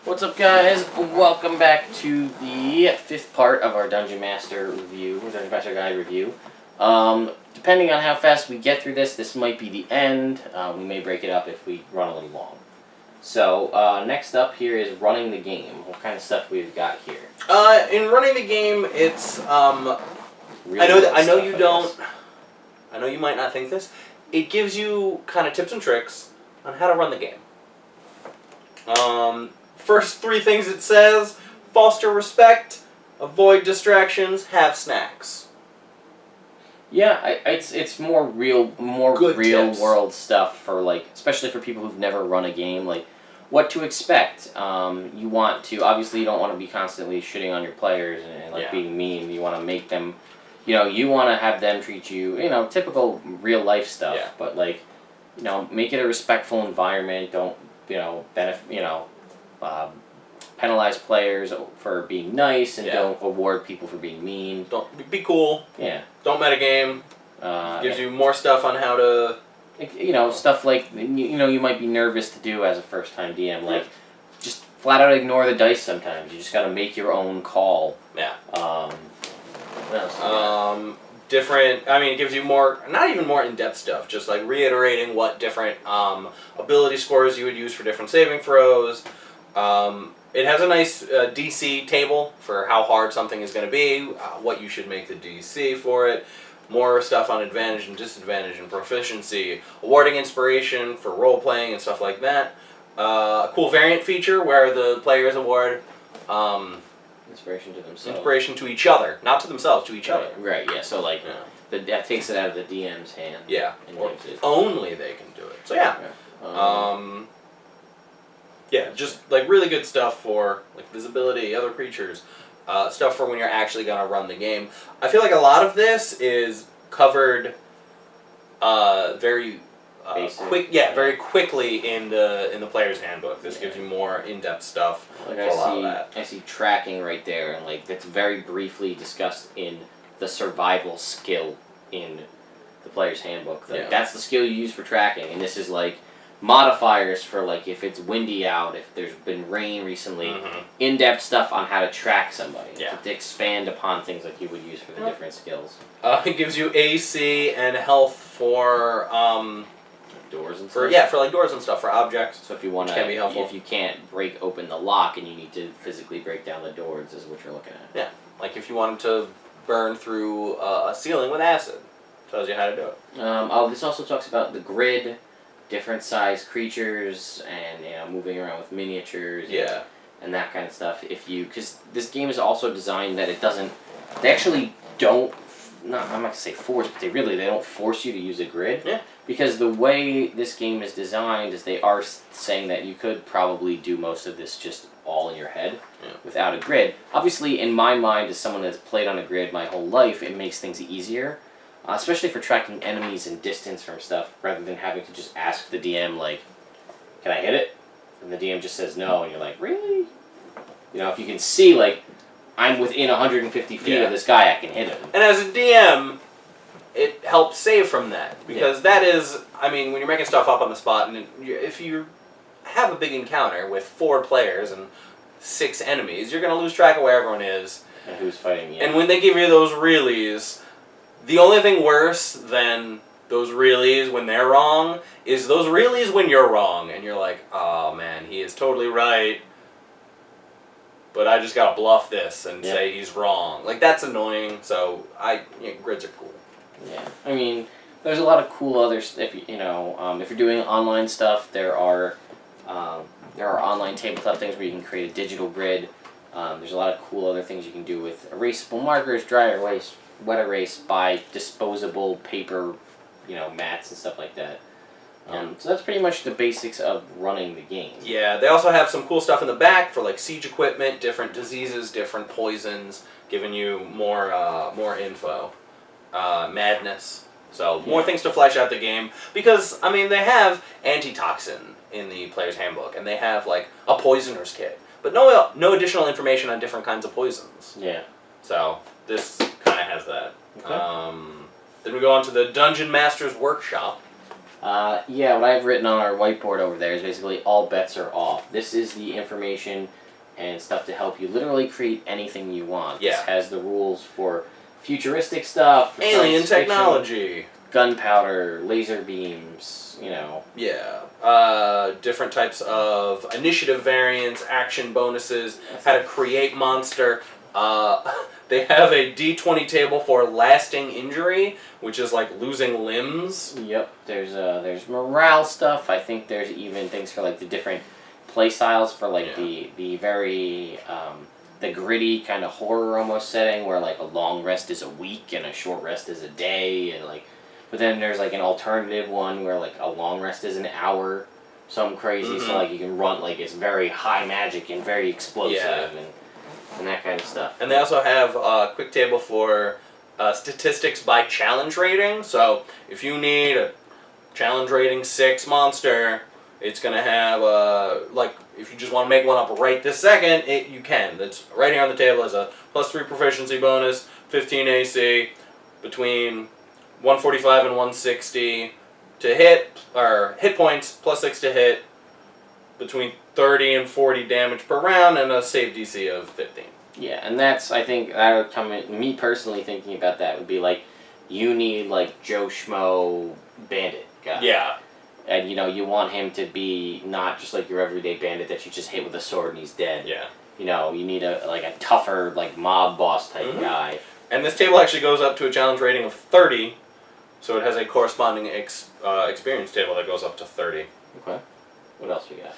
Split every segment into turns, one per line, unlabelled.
What's up, guys? Welcome back to the fifth part of our Dungeon Master review, Dungeon Master Guide review. Depending on how fast we get through this might be the end. We may break it up if we run a little long. So, next up here is running the game. What kind of stuff we've got here?
In running the game, it's I know you might not think this. It gives you kind of tips and tricks on how to run the game. First three things it says: foster respect, avoid distractions, have snacks.
Yeah, it's more real
tips.
world stuff for, like, especially for people who've never run a game, like what to expect. You want to, obviously you don't want to be constantly shitting on your players and being mean. You want to make them, you want to have them treat you, typical real life stuff.
Yeah.
But, like, make it a respectful environment. Don't penalize players for being nice, and don't award people for being mean.
Don't be cool.
Yeah.
Don't metagame. Gives you more stuff on how to.
Stuff like you might be nervous to do as a first-time DM. Like, just flat out ignore the dice. Sometimes you just got to make your own call.
Yeah.
What else?
Different. I mean, it gives you more, not even more in-depth stuff. Just like reiterating what different ability scores you would use for different saving throws. It has a nice DC table for how hard something is going to be, what you should make the DC for it, more stuff on advantage and disadvantage and proficiency, awarding inspiration for role-playing and stuff like that. A cool variant feature where the players award
inspiration to themselves.
Inspiration to each other, not to themselves, to each other.
Right, yeah, so like, that takes it out of the DM's hand.
Yeah,
and
or only they can do it. So yeah. Yeah, just like really good stuff for like visibility, other creatures, stuff for when you're actually gonna run the game. I feel like a lot of this is covered very very quickly in the player's handbook. This gives you more in-depth stuff.
Like
for a lot of that.
I see tracking right there, and like that's very briefly discussed in the survival skill in the player's handbook. Like, that's the skill you use for tracking, and this is like modifiers for, like, if it's windy out, if there's been rain recently, in-depth stuff on how to track somebody, to expand upon things like you would use for the different skills.
It gives you AC and health for
doors and stuff.
For like doors and stuff, for objects.
So if you want to, if you can't break open the lock and you need to physically break down the doors, is what you're looking at.
Yeah, like if you wanted to burn through a ceiling with acid, tells you how to do it.
This also talks about the grid, different size creatures, and moving around with miniatures, and that kind of stuff. Because this game is also designed that they actually don't, I'm not gonna say force, but they don't force you to use a grid.
Yeah.
Because the way this game is designed is they are saying that you could probably do most of this just all in your head without a grid. Obviously, in my mind, as someone that's played on a grid my whole life, it makes things easier. Especially for tracking enemies and distance from stuff, rather than having to just ask the DM, like, can I hit it? And the DM just says no, and you're like, really? If you can see, like, I'm within 150 feet of this guy, I can hit him.
And as a DM, it helps save from that. Because that is, I mean, when you're making stuff up on the spot, and if you have a big encounter with 4 players and 6 enemies, you're going to lose track of where everyone is.
And who's fighting you.
And when they give you those reallys, the only thing worse than those reallys when they're wrong is those reallys when you're wrong, and you're like, oh man, he is totally right, but I just gotta bluff this and say he's wrong. Like, that's annoying. So grids are cool.
Yeah, I mean, there's a lot of cool other stuff. If you're doing online stuff, there are online tabletop things where you can create a digital grid. There's a lot of cool other things you can do with erasable markers, dry erase, wet erase, by disposable paper, mats and stuff like that. So that's pretty much the basics of running the game. Yeah,
they also have some cool stuff in the back for like siege equipment, different diseases, different poisons, giving you more info. Madness. So more things to flesh out the game, because I mean they have antitoxin in the player's handbook, and they have like a poisoner's kit, but no additional information on different kinds of poisons.
Yeah.
So this kind of has that.
Okay.
Then we go on to the Dungeon Master's Workshop.
Yeah, what I've written on our whiteboard over there is basically all bets are off. This is the information and stuff to help you literally create anything you want.
Yeah.
This has the rules for futuristic stuff, for
Alien
science fiction,
technology.
gunpowder, laser beams, you know.
Yeah. Different types of initiative variants, action bonuses, how to create monster. They have a D20 table for lasting injury, which is like losing limbs.
Yep. There's morale stuff. I think there's even things for like the different play styles for like the very the gritty kind of horror almost setting where like a long rest is a week and a short rest is a day and like, but then there's like an alternative one where like a long rest is an hour, something crazy. So like you can run like it's very high magic and very explosive and that kind of stuff.
And they also have a quick table for statistics by challenge rating. So if you need a challenge rating 6 monster, it's going to have, like, if you just want to make one up right this second, you can. That's right here on the table as a +3 proficiency bonus, 15 AC, between 145 and 160 to hit, or hit points, +6 to hit, between 30 and 40 damage per round, and a save DC of 15.
Yeah, and that's, I think, that would come in, me personally thinking about that would be like, you need like Joe Schmo bandit guy.
Yeah.
And you know, you want him to be not just like your everyday bandit that you just hit with a sword and he's dead.
Yeah.
You know, you need a tougher, like mob boss type guy.
And this table actually goes up to a challenge rating of 30, so it has a corresponding experience table that goes up to 30.
Okay. What else we got?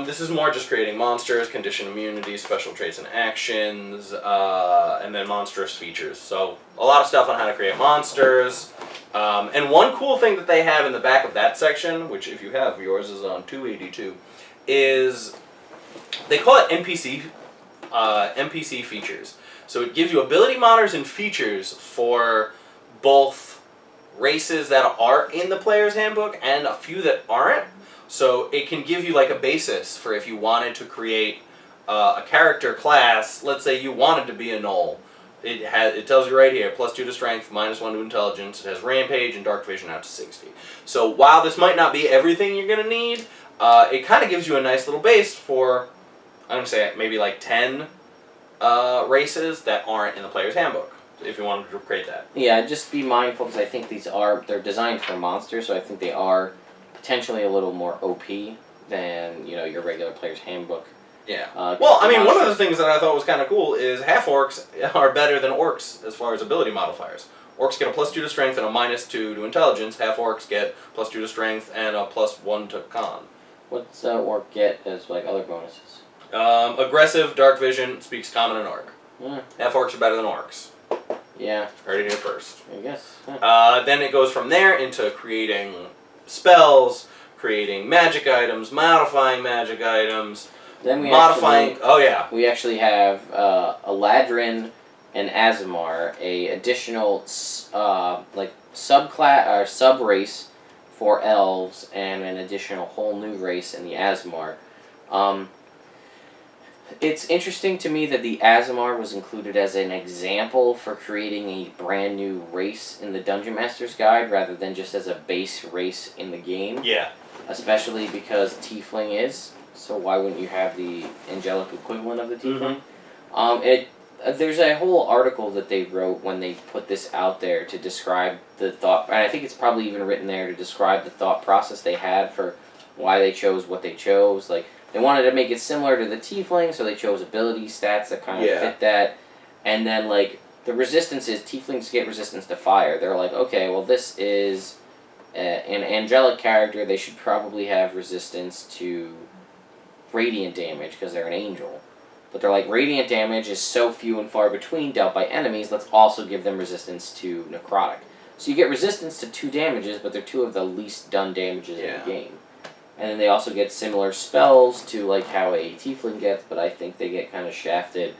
This is more just creating monsters, condition immunity, special traits and actions, and then monstrous features. So a lot of stuff on how to create monsters. And one cool thing that they have in the back of that section, which if you have, yours is on 282, is they call it NPC features. So it gives you ability modders and features for both races that are in the player's handbook and a few that aren't. So it can give you like a basis for if you wanted to create a character class. Let's say you wanted to be a Gnoll. It tells you right here, +2 to strength, -1 to intelligence. It has rampage and dark vision out to 60. So while this might not be everything you're going to need, it kind of gives you a nice little base for, I'm going to say maybe like 10 races that aren't in the player's handbook, if you wanted to create that.
Yeah, just be mindful because I think they're designed for monsters, so I think they are potentially a little more OP than, you know, your regular player's handbook.
Yeah. Well, I mean, one of the things that I thought was kind of cool is half-orcs are better than orcs as far as ability modifiers. Orcs get a +2 to strength and a -2 to intelligence. Half-orcs get +2 to strength and a +1 to con.
What's orc get as, like, other bonuses?
Aggressive, dark vision, speaks common and orc. Half-orcs are better than orcs.
Yeah.
Heard it here first.
I guess.
Then it goes from there into creating spells, creating magic items, modifying magic items,
then we
modifying...
We actually have Eladrin and Azamar, a additional like subclass or sub-race for elves, and an additional whole new race in the Azamar. It's interesting to me that the Azamar was included as an example for creating a brand new race in the Dungeon Master's Guide rather than just as a base race in the game.
Yeah.
Especially because Tiefling is, so why wouldn't you have the angelic equivalent of the Tiefling? There's a whole article that they wrote when they put this out there to describe the thought, and I think it's probably even written there to describe the thought process they had for why they chose what they chose. Like, they wanted to make it similar to the Tiefling, so they chose ability stats that kind of fit that. And then, like, the resistance is Tieflings get resistance to fire. They're like, okay, well, this is an angelic character. They should probably have resistance to radiant damage because they're an angel. But they're like, radiant damage is so few and far between dealt by enemies, let's also give them resistance to necrotic. So you get resistance to 2 damages, but they're 2 of the least done damages in the game. And then they also get similar spells to like how a Tiefling gets, but I think they get kind of shafted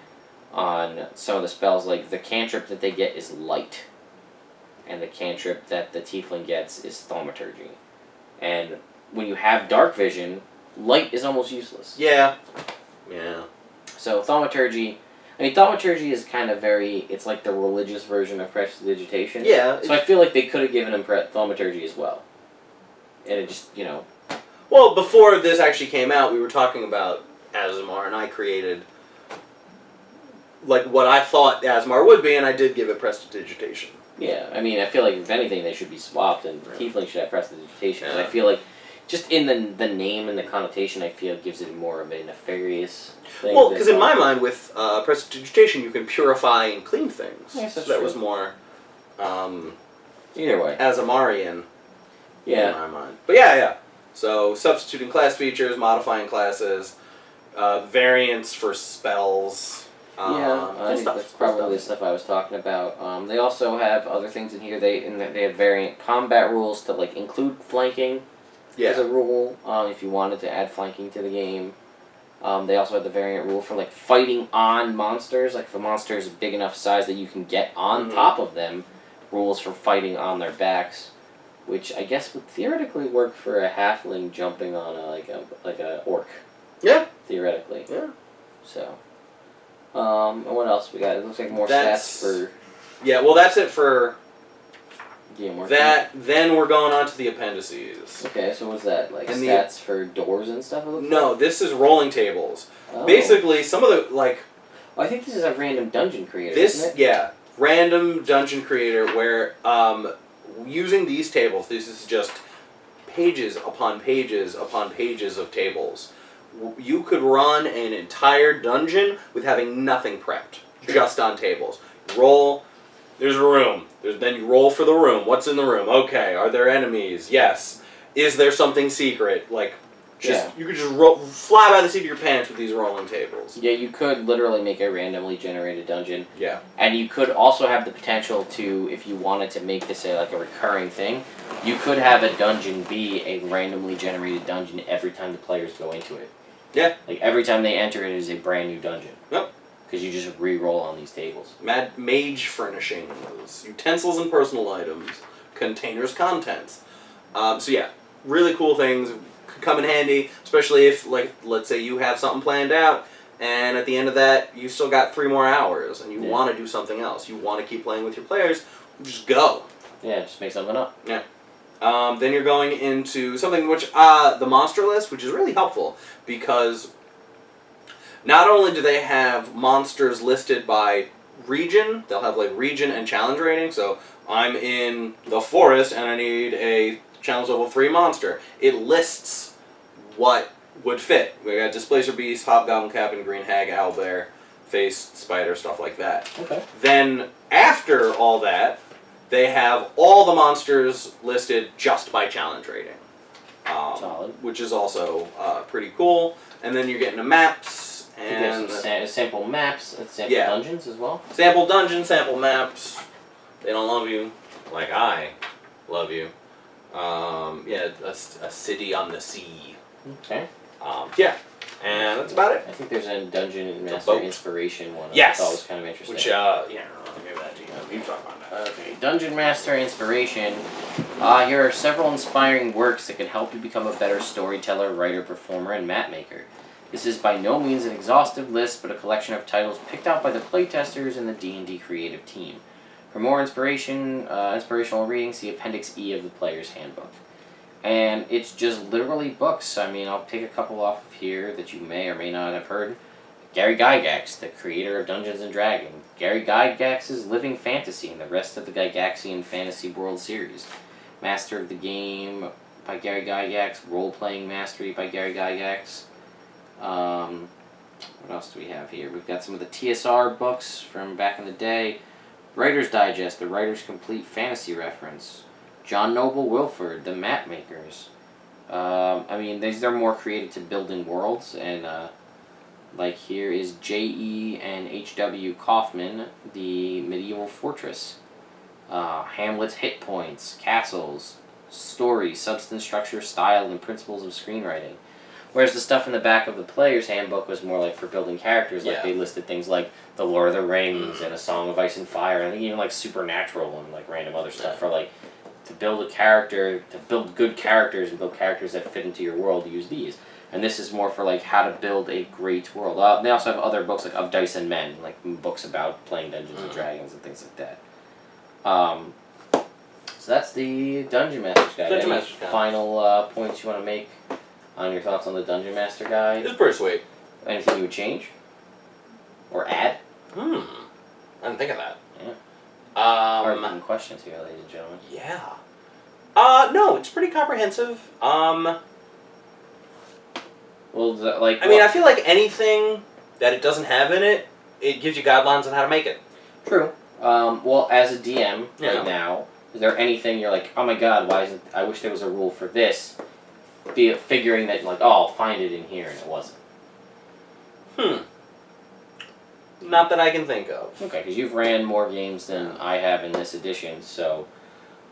on some of the spells. Like the cantrip that they get is light, and the cantrip that the Tiefling gets is thaumaturgy. And when you have dark vision, light is almost useless.
Yeah. Yeah.
So thaumaturgy, I mean, thaumaturgy is kind of it's like the religious version of prestidigitation.
Yeah.
So I feel like they could have given him thaumaturgy as well. And it just,
Well, before this actually came out, we were talking about Asmar, and I created like what I thought Asmar would be, and I did give it prestidigitation.
Yeah, I mean, I feel like if anything, they should be swapped, and Tiefling should have prestidigitation.
Yeah.
And I feel like, just in the name and the connotation, I feel it gives it more of a nefarious thing.
Well, because in my mind, with prestidigitation, you can purify and clean things.
Yes, that's
so that
true.
was more
Either way.
Asmarian
Yeah.
in my mind. But yeah. So, substituting class features, modifying classes, variants for spells.
I think that's probably the stuff I was talking about. They also have other things in here. They have variant combat rules to like include flanking as a rule. If you wanted to add flanking to the game, they also have the variant rule for like fighting on monsters. Like if a monster is a big enough size that you can get on top of them, rules for fighting on their backs, which I guess would theoretically work for a halfling jumping on a orc.
Yeah.
Theoretically.
Yeah.
So. And what else we got? It looks like more stats for...
Yeah, well that's it for
game
that. Then we're going on to the appendices.
Okay, so what's that? Like
and
stats for doors and stuff?
No, this is rolling tables.
Oh.
Basically, some of the, like...
I think this is a random dungeon creator,
This,
isn't it?
yeah. Random dungeon creator where, using these tables, this is just pages upon pages upon pages of tables. You could run an entire dungeon with having nothing prepped, just on tables. Roll, there's a room. Then you roll for the room. What's in the room? Okay, are there enemies? Yes. Is there something secret? Like, you could just fly by the seat of your pants with these rolling tables.
Yeah, you could literally make a randomly generated dungeon.
Yeah.
And you could also have the potential to, if you wanted to make this a recurring thing, you could have a dungeon be a randomly generated dungeon every time the players go into it.
Yeah.
Like, every time they enter it is a brand new dungeon.
Yep.
Because you just re-roll on these tables.
Mage furnishings, utensils and personal items, containers, contents. So yeah, really cool things. Could come in handy, especially if, like, let's say you have something planned out, and at the end of that, you still got 3 more hours, and you want to do something else. You want to keep playing with your players, just go.
Yeah, just make something up.
Yeah. Then you're going into something which, the monster list, which is really helpful, because not only do they have monsters listed by region, they'll have like region and challenge rating, so I'm in the forest and I need a challenge level 3 monster. It lists what would fit. We got Displacer Beast, Hobgoblin Captain, Green Hag, Owlbear, Face, Spider, stuff like that.
Okay.
Then, after all that, they have all the monsters listed just by challenge rating.
Solid.
Which is also pretty cool. And then you're getting the maps. And
sample maps, sample dungeons as well.
Sample dungeons, sample maps. They don't love you like I love you. A city on the sea.
Okay.
Yeah. And that's about it.
I think there's a Dungeon Master Inspiration one.
Yes.
I thought was kind of interesting.
Which, I'll give that to you. You talk about that.
Okay, Dungeon Master Inspiration. Here are several inspiring works that can help you become a better storyteller, writer, performer, and map maker. This is by no means an exhaustive list, but a collection of titles picked out by the playtesters and the D&D creative team. For more inspirational reading, see Appendix E of the Player's Handbook. And it's just literally books. I mean, I'll take a couple off of here that you may or may not have heard. Gary Gygax, the creator of Dungeons & Dragons. Gary Gygax's Living Fantasy and the rest of the Gygaxian Fantasy World Series. Master of the Game by Gary Gygax. Role-Playing Mastery by Gary Gygax. What else do we have here? We've got some of the TSR books from back in the day. Writer's Digest, the Writer's Complete Fantasy Reference. John Noble Wilford, the Map Makers. I mean, they're more created to build in worlds, and like here is J.E. and H.W. Kaufman, the Medieval Fortress. Hamlet's Hit Points, Castles, Story, Substance, Structure, Style, and Principles of Screenwriting. Whereas the stuff in the back of the Player's Handbook was more like for building characters. Like they listed things like The Lord of the Rings and A Song of Ice and Fire, and I think even like Supernatural and like random other stuff for like to build a character, to build good characters and build characters that fit into your world, use these. and this is more for like how to build a great world. They also have other books like Of Dice and Men, like books about playing Dungeons and Dragons and things like that. So that's the Dungeon Master's Guide.
Dungeon
Any
Master's Guide.
final points you want to make on your thoughts on the Dungeon Master Guide?
It's pretty sweet.
Anything you would change? Or add?
I didn't think of that.
Yeah. Hard questions here, ladies and gentlemen.
Yeah. No, it's pretty comprehensive.
Well,
I mean, I feel like anything that it doesn't have in it, it gives you guidelines on how to make it.
True. Well, as a DM right now, is there anything you're like, oh my god, why isn't... I wish there was a rule for this. Figuring that, like, oh, I'll find it in here, and it wasn't.
Not that I can think of.
Okay, because you've ran more games than I have in this edition, so...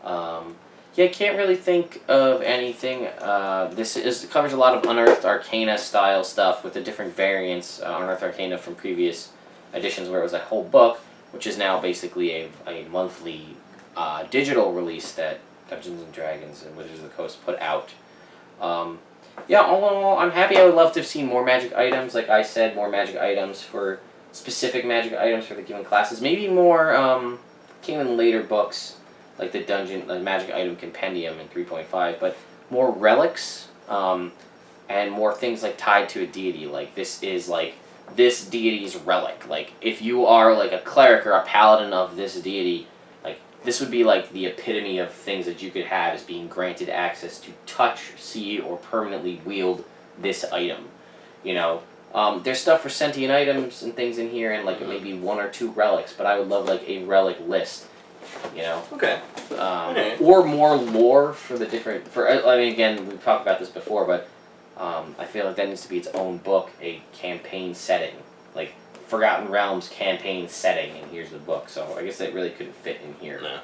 yeah, I can't really think of anything. It covers a lot of Unearthed Arcana style stuff with the different variants. Unearthed Arcana from previous editions where it was a whole book, which is now basically a monthly digital release that Dungeons & Dragons and Wizards of the Coast put out. Yeah, all in all, I'm happy. I would love to have seen more magic items. Like I said, more magic items for specific magic items for the given classes. Maybe more came in later books, like the Magic Item Compendium in 3.5, but more relics and more things like tied to a deity. Like this is like this deity's relic. Like if you are like a cleric or a paladin of this deity, like this would be like the epitome of things that you could have as being granted access to touch, see, or permanently wield this item. You know, there's stuff for sentient items and things in here, and like maybe 1 or 2 relics. But I would love like a relic list. You know.
Okay.
Or more lore for the different. I mean, again, we've talked about this before, but I feel like that needs to be its own book, a campaign setting, like Forgotten Realms campaign setting, and here's the book. So I guess that really couldn't fit in here.
No.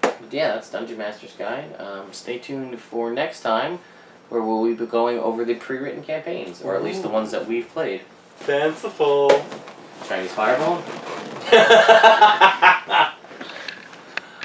But yeah, that's Dungeon Master's Guide. Stay tuned for next time, where we'll be going over the pre-written campaigns, or at least the ones that we've played.
Fanciful.
Chinese Fireball.